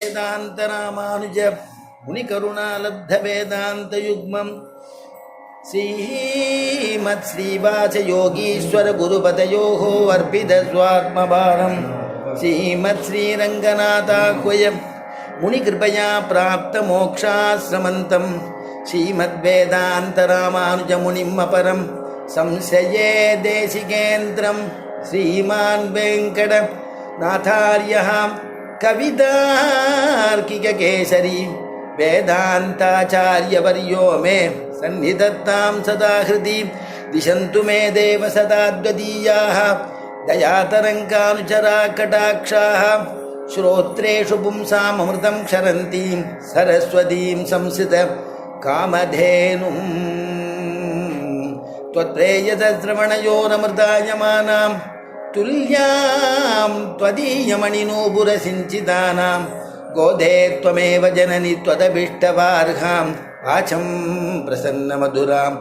வேதாந்த ராமானுஜ முனி கருணாலப்த வேதாந்த யுக்மம் ஸ்ரீமத் ஸ்ரீவாச யோகீஸ்வர குருபதயோஹோ அர்ப்பித ஸ்வாத்மபாரம் ஸ்ரீமத் ஸ்ரீரங்கநாதாஹ்வயம் முனி கிருபயா பிராப்த மோக்ஷாஸ்ரமந்தம் ஸ்ரீமத் வேதாந்த ராமானுஜ முனிம் அபரம் சம்சயே தேசிகேந்திரம் ஸ்ரீமான் வெங்கட நாதார்யः कवितार्किक केसरी वेदांताचार्यवर्यो मे सन्निधत्तां सदा हृदि दिशन्तु मे देव सदाद्वदीयाः दयातरङ्गानुचरा कटाक्षाः श्रोत्रेषु पुंसाम् अमृतं क्षरन्तीं सरस्वतीं संस्कृत कामधेनुं त्वत्प्रेयसश्रवणयोरमृतायमानां तुल्यां त्वदीयमणिनूपुरसिञ्चितानां गोधे त्वमेव जननि त्वदभीष्टवार्हां वाचं प्रसन्नमधुरां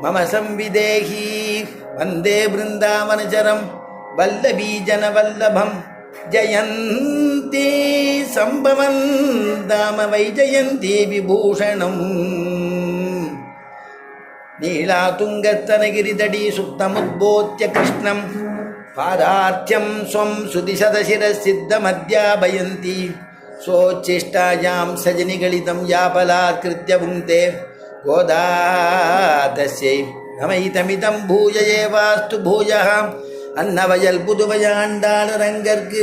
मम संविदेहि वन्दे वृन्दावनचरं वल्लभीजनवल्लभं जयन्ती सम्भवं दाम वैजयन्ती विभूषणम् नीलातुङ्गस्तनगिरितटी सुप्तमुद्बोध्य कृष्णं पादार्थ्यं स्वं सुदिशतशिरसिद्धमध्यापयन्ती सोच्छिष्टायां सजनिगलितं यापलात्कृत्य भुङ्क्ते गोदा तस्यै नमैतमितं भूय एवास्तु भूयः अन्नवयल புதுவையாண்டாளரங்கற்கு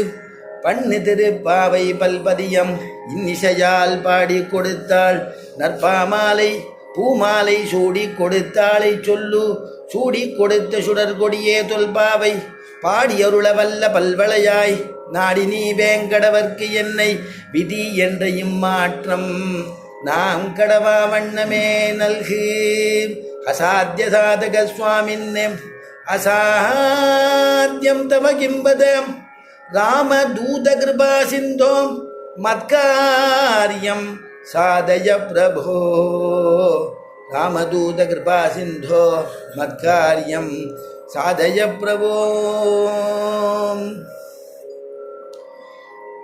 பண்ணு திருப்பாவை பல்பதியம் இன்னிசையால் பாடி கொடுத்தாள் நற்பாமாலை பூமாலை சூடி கொடுத்தாளை சொல்லு சூடி கொடுத்த சுடர் கொடியே தொல்பாவை பாடி அருள வல்ல பல்வளையாய் நாடி நீ வேங்கடவர்க்கு என்னை விதி என்ற இம்மாற்றம் நாம் கடவா வண்ணமே நல்கு அசாத்திய சாதக சுவாமின்னே அசாத்தியம் தவ கிம்பதம் ராமதூத கிருபா சிந்தோ மத்காரியம் साधय प्रभो रामदूत कृपा सिंधो मत्कार्यं साधय प्रभो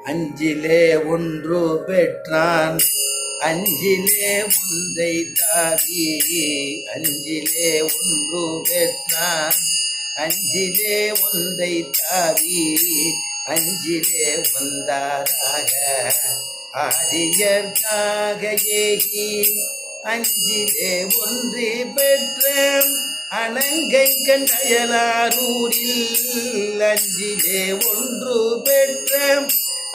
अंजिले ஒன்று பெற்றான் அஞ்சிலே ஒன்றை தாவி அஞ்சிலே ஒன்று பெற்றான் அஞ்சிலே ஒன்றை தாவி அஞ்சிலே ஒன்றாக ஆரியர்காக ஏகி அஞ்சிலே ஒன்று பெற்ற அணங்கை கண்டயலாரூரில் அஞ்சிலே ஒன்று பெற்ற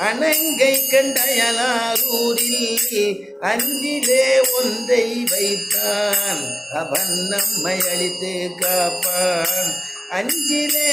அணங்கை கண்டயலாரூரில் அஞ்சிலே ஒன்றை வைத்தான் அவன் நம்மை அழித்து காப்பான் அஞ்சிலே